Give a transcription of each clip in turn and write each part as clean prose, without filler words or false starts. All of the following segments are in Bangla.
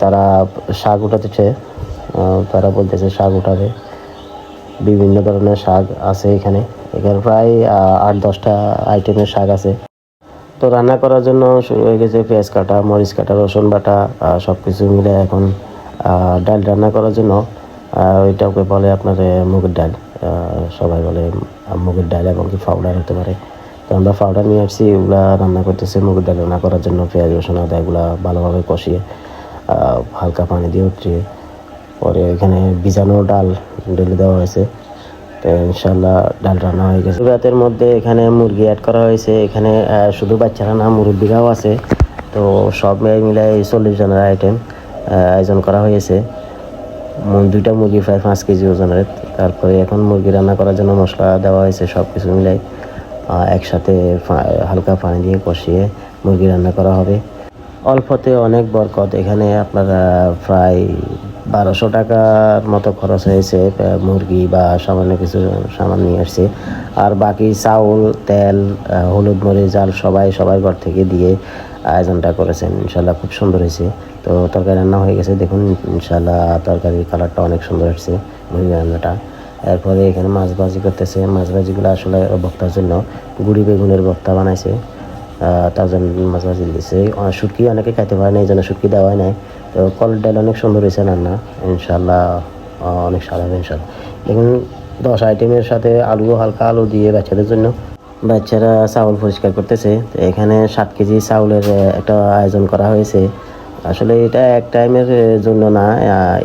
তারা শাক উঠাতেছে। তারা বলতেছে শাক উঠাবে। বিভিন্ন ধরনের শাক আছে এখানে। এখানে প্রায় 8-10টা আইটেমের শাক আছে। তো রান্না করার জন্য শুরু হয়ে গেছে পেঁয়াজ কাটা, মরিচ কাটা, রসুন বাটা, সব কিছু মিলে এখন ডাল রান্না করার জন্য ওইটাকে বলে আপনার মুগের ডাল। সবাই বলে মুগের ডাল এবং কি পাউডার হতে পারে। তো আমরা পাউডার নিয়ে আসছি, এগুলা রান্না করতেছি মুগের ডাল রান্না করার জন্য। পেঁয়াজ রসুন আদা এগুলা ভালোভাবে কষিয়ে হালকা পানি দিয়ে উঠিয়ে পরে এখানে ভিজানো ডাল ঢেলে দেওয়া হয়েছে। তো ইনশাল্লাহ ডাল রান্না হয়ে গেছে। রাতের মধ্যে এখানে মুরগি অ্যাড করা হয়েছে। এখানে শুধু বাচ্চারা না, মুরব্বিরাও আছে। তো সব মিলে 40 জনের আইটেম আয়োজন করা হয়েছে। 2টা মুরগি প্রায় 5 কেজি ওজনের। তারপরে এখন মুরগি রান্না করার জন্য মশলা দেওয়া হয়েছে। সব কিছু মিলাই একসাথে হালকা পানি দিয়ে কষিয়ে মুরগি রান্না করা হবে। অল্পতে অনেক বরকত। এখানে আপনার প্রায় 1200 টাকার মতো খরচ হয়েছে মুরগি বা সামান্য কিছু সামান নিয়ে আসছে। আর বাকি চাউল, তেল, হলুদ, মরিচ, জাল সবার ঘর থেকে দিয়ে আয়োজনটা করেছেন। ইনশাল্লাহ খুব সুন্দর হয়েছে। তো তরকারি রান্না হয়ে গেছে, দেখুন ইনশাল্লাহ তরকারির কালারটা অনেক সুন্দর হচ্ছে মুরগি রান্নাটা। এরপরে এখানে মাছ ভাজি করতেছে। মাছ ভাজিগুলো আসলে ভর্তার জন্য গুঁড়ি বেগুনের ভর্তা বানাইছে। তার জন্য মাছ ভাজি দিয়েছে। শুটকি অনেকে খাইতে পারে না, এই জন্য শুটকি দেওয়া হয় নাই। তো কলের ডাল অনেক সুন্দর হয়েছে রান্না। ইনশাল্লাহ অনেক স্বাদ হবে ইনশাল্লাহ। দেখুন 10 আইটেমের সাথে হালকা আলু দিয়ে বাচ্চাদের জন্য। বাচ্চারা চাউল পরিষ্কার করতেছে। তো এখানে 7 কেজি চাউলের একটা আয়োজন করা হয়েছে। আসলে এটা এক টাইমের জন্য না,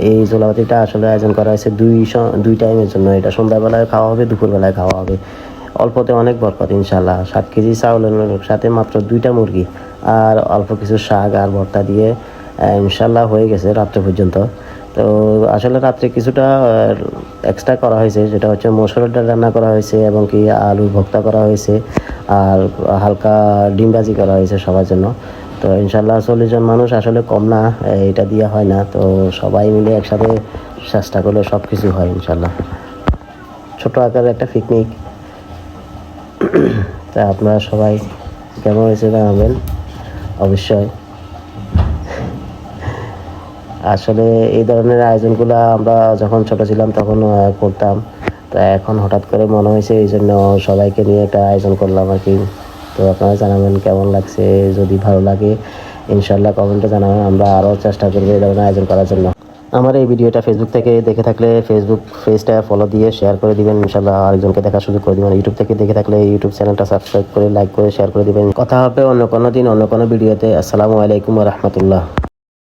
এই জোলাপাতিটা আসলে আয়োজন করা হয়েছে 2 টাইমের জন্য। এটা সন্ধ্যাবেলায় খাওয়া হবে, দুপুরবেলায় খাওয়া হবে। অল্পতে অনেক বরকত ইনশাল্লাহ। 7 কেজি চাউলের সাথে মাত্র 2টা মুরগি আর অল্প কিছু শাক আর ভর্তা দিয়ে ইনশাল্লাহ হয়ে গেছে রাত্রে পর্যন্ত। তো আসলে রাত্রে কিছুটা এক্সট্রা করা হয়েছে, যেটা হচ্ছে মসুরের ডাল রান্না করা হয়েছে এবং কি আলুর ভর্তা করা হয়েছে আর হালকা ডিম ভাজি করা হয়েছে সবার জন্য। তো ইনশাল্লাহ 40 জন মানুষ আসলে কম না, এটা দিয়ে হয় না। তো সবাই মিলে একসাথে চেষ্টা করলে সব কিছু হয় ইনশাল্লাহ। ছোট আকারের একটা পিকনিক। তা আপনারা সবাই কেমন হয়েছে জানাবেন অবশ্যই। আসলে এই ধরনের আয়োজনগুলো আমরা যখন ছোট ছিলাম তখন করতাম। তো এখন হঠাৎ করে মনে হয়েছে, এই জন্য সবাইকে নিয়ে একটা আয়োজন করলাম আর কি। তো আপনারা জানাবেন কেমন লাগছে। যদি ভালো লাগে ইনশাল্লাহ কমেন্টে জানাবেন। আমরা আরও চেষ্টা করবো এই ধরনের আয়োজন করার জন্য। আমার এই ভিডিওটা ফেসবুক থেকে দেখে থাকলে ফেসবুক পেজটা ফলো দিয়ে শেয়ার করে দিবেন ইনশাল্লাহ। আরেকজনকে দেখার সুযোগ করে দিবেন। ইউটিউব থেকে দেখে থাকলে ইউটিউব চ্যানেলটা সাবস্ক্রাইব করে লাইক করে শেয়ার করে দিবেন। কথা হবে অন্য কোনো দিন অন্য কোনো ভিডিওতে। আসসালামু আলাইকুম ওয়া রাহমাতুল্লাহ।